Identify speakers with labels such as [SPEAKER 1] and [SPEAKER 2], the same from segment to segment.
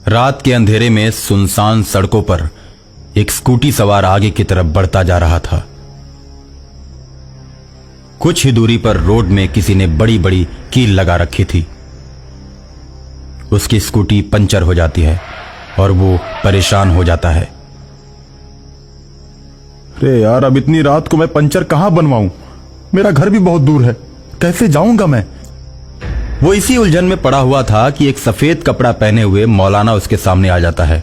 [SPEAKER 1] रात के अंधेरे में सुनसान सड़कों पर एक स्कूटी सवार आगे की तरफ बढ़ता जा रहा था। कुछ ही दूरी पर रोड में किसी ने बड़ी बड़ी कील लगा रखी थी। उसकी स्कूटी पंचर हो जाती है और वो परेशान हो जाता है।
[SPEAKER 2] अरे यार, अब इतनी रात को मैं पंचर कहां बनवाऊं? मेरा घर भी बहुत दूर है, कैसे जाऊंगा मैं?
[SPEAKER 1] वो इसी उलझन में पड़ा हुआ था कि एक सफेद कपड़ा पहने हुए मौलाना उसके सामने आ जाता है।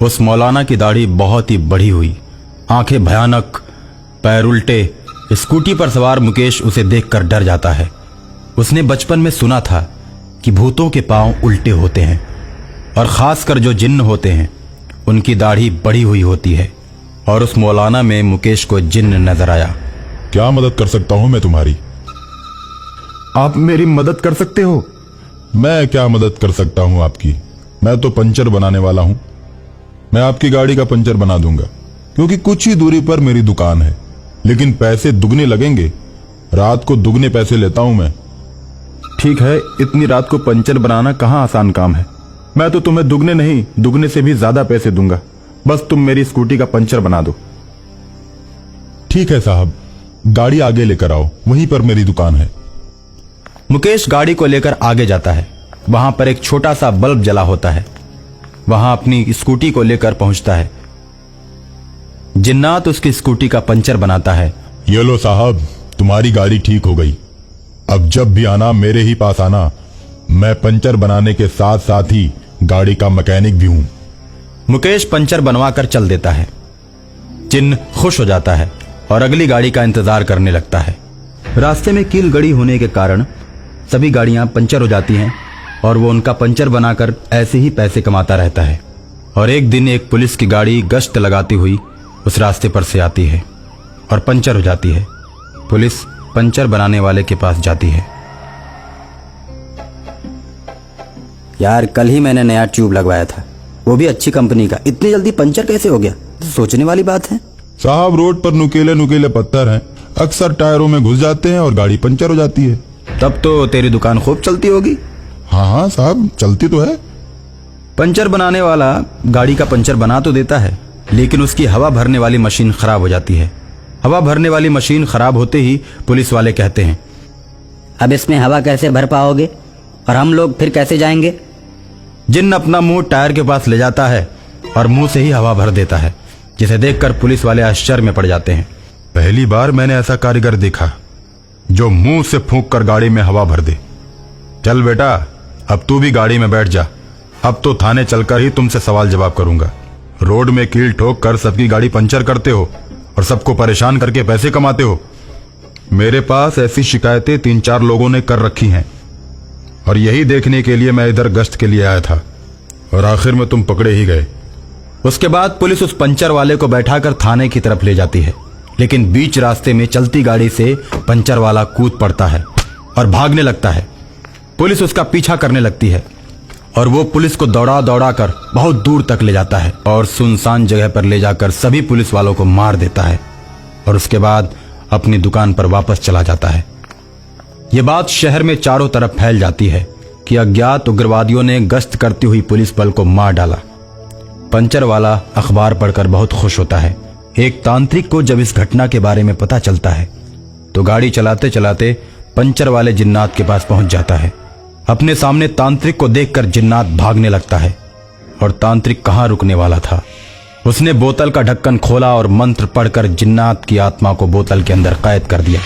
[SPEAKER 1] उस मौलाना की दाढ़ी बहुत ही बड़ी हुई, आंखें भयानक, पैर उल्टे। स्कूटी पर सवार मुकेश उसे देखकर डर जाता है। उसने बचपन में सुना था कि भूतों के पांव उल्टे होते हैं और खासकर जो जिन्न होते हैं उनकी दाढ़ी बड़ी हुई होती है। और उस मौलाना में मुकेश को जिन्न नजर आया।
[SPEAKER 2] क्या मदद कर सकता हूं मैं तुम्हारी? आप मेरी मदद कर सकते हो? मैं क्या मदद कर सकता हूं आपकी? मैं तो पंचर बनाने वाला हूं। मैं आपकी गाड़ी का पंचर बना दूंगा, क्योंकि कुछ ही दूरी पर मेरी दुकान है, लेकिन पैसे दुगने लगेंगे। रात को दुगने पैसे लेता हूं मैं। ठीक है, इतनी रात को पंचर बनाना कहां आसान काम है। मैं तो तुम्हें दुगने नहीं, दुगने से भी ज्यादा पैसे दूंगा। बस तुम मेरी स्कूटी का पंचर बना दो। ठीक है साहब, गाड़ी आगे लेकर आओ, वहीं पर मेरी दुकान है।
[SPEAKER 1] मुकेश गाड़ी को लेकर आगे जाता है। वहां पर एक छोटा सा बल्ब जला होता है। वहां अपनी स्कूटी को लेकर पहुंचता है। जिन्नात उसकी स्कूटी का पंचर बनाता है।
[SPEAKER 2] ये लो साहब, तुम्हारी गाड़ी ठीक हो गई। अब जब भी आना मेरे ही पास आना। मैं पंचर बनाने के साथ साथ ही गाड़ी का मैकेनिक भी हूं।
[SPEAKER 1] मुकेश पंचर बनवाकर चल देता है। जिन्न खुश हो जाता है और अगली गाड़ी का इंतजार करने लगता है। रास्ते में कील गड़ी होने के कारण सभी गाड़ियां पंचर हो जाती हैं और वो उनका पंचर बनाकर ऐसे ही पैसे कमाता रहता है। और एक दिन एक पुलिस की गाड़ी गश्त लगाती हुई उस रास्ते पर से आती है और पंचर हो जाती है। पुलिस पंचर बनाने वाले के पास जाती है।
[SPEAKER 3] यार, कल ही मैंने नया ट्यूब लगवाया था, वो भी अच्छी कंपनी का। इतनी जल्दी पंचर कैसे हो गया? सोचने वाली बात है।
[SPEAKER 2] साहब, रोड पर नुकीले नुकीले पत्थर हैं, अक्सर टायरों में घुस जाते हैं और गाड़ी पंचर हो जाती है।
[SPEAKER 1] तब तो तेरी दुकान खूब चलती होगी।
[SPEAKER 2] हाँ हाँ साहब, चलती तो है।
[SPEAKER 1] पंचर बनाने वाला गाड़ी का पंचर बना तो देता है, लेकिन उसकी हवा भरने वाली मशीन खराब हो जाती है। हवा भरने वाली मशीन खराब होते ही पुलिस वाले कहते हैं,
[SPEAKER 3] अब इसमें हवा कैसे भर पाओगे और हम लोग फिर कैसे जाएंगे?
[SPEAKER 1] जिन्न अपना मुंह टायर के पास ले जाता है और मुंह से ही हवा भर देता है, जिसे देखकर पुलिस वाले आश्चर्य में पड़ जाते हैं।
[SPEAKER 2] पहली बार मैंने ऐसा कारीगर देखा जो मुंह से फूंक कर गाड़ी में हवा भर दे। चल बेटा, अब तू भी गाड़ी में बैठ जा। अब तो थाने चलकर ही तुमसे सवाल जवाब करूंगा। रोड में कील ठोक कर सबकी गाड़ी पंचर करते हो और सबको परेशान करके पैसे कमाते हो। मेरे पास ऐसी शिकायतें 3-4 लोगों ने कर रखी हैं और यही देखने के लिए मैं इधर गश्त के लिए आया था और आखिर में तुम पकड़े ही गए।
[SPEAKER 1] उसके बाद पुलिस उस पंचर वाले को बैठाकर थाने की तरफ ले जाती है, लेकिन बीच रास्ते में चलती गाड़ी से पंचर वाला कूद पड़ता है और भागने लगता है। पुलिस उसका पीछा करने लगती है और वो पुलिस को दौड़ा दौड़ा कर बहुत दूर तक ले जाता है और सुनसान जगह पर ले जाकर सभी पुलिस वालों को मार देता है और उसके बाद अपनी दुकान पर वापस चला जाता है। ये बात शहर में चारों तरफ फैल जाती है कि अज्ञात उग्रवादियों ने गश्त करती हुई पुलिस बल को मार डाला। पंचर वाला अखबार पढ़कर बहुत खुश होता है। एक तांत्रिक को जब इस घटना के बारे में पता चलता है तो गाड़ी चलाते चलाते पंचर वाले जिन्नात के पास पहुंच जाता है। अपने सामने तांत्रिक को देखकर जिन्नात भागने लगता है और तांत्रिक कहां रुकने वाला था। उसने बोतल का ढक्कन खोला और मंत्र पढ़कर जिन्नात की आत्मा को बोतल के अंदर कैद कर दिया।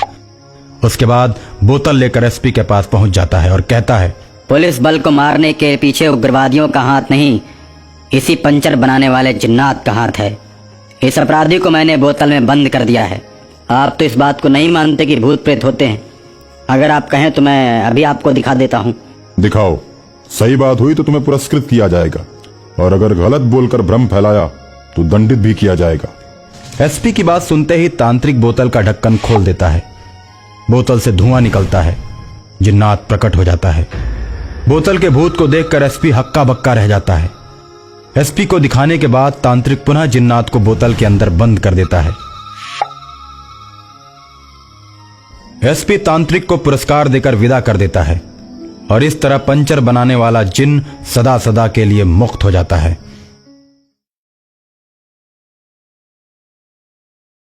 [SPEAKER 1] उसके बाद बोतल लेकर एसपी के पास पहुंच जाता है और कहता है,
[SPEAKER 3] पुलिस बल को मारने के पीछे उग्रवादियों का हाथ नहीं, इसी पंचर बनाने वाले जिन्नात का हाथ है। इस अपराधी को मैंने बोतल में बंद कर दिया है। आप तो इस बात को नहीं मानते कि भूत प्रेत होते हैं। अगर आप कहें तो मैं अभी आपको दिखा देता हूँ।
[SPEAKER 2] दिखाओ। सही बात हुई तो तुम्हें पुरस्कृत किया जाएगा और अगर गलत बोलकर भ्रम फैलाया तो दंडित भी किया जाएगा।
[SPEAKER 1] एसपी की बात सुनते ही तांत्रिक बोतल का ढक्कन खोल देता है। बोतल से धुआं निकलता है। जिन्नात प्रकट हो जाता है। बोतल के भूत को देखकर एसपी हक्का बक्का रह जाता है। एसपी को दिखाने के बाद तांत्रिक पुनः जिन्नात को बोतल के अंदर बंद कर देता है। एसपी तांत्रिक को पुरस्कार देकर विदा कर देता है और इस तरह पंचर बनाने वाला जिन सदा सदा के लिए मुक्त हो जाता है।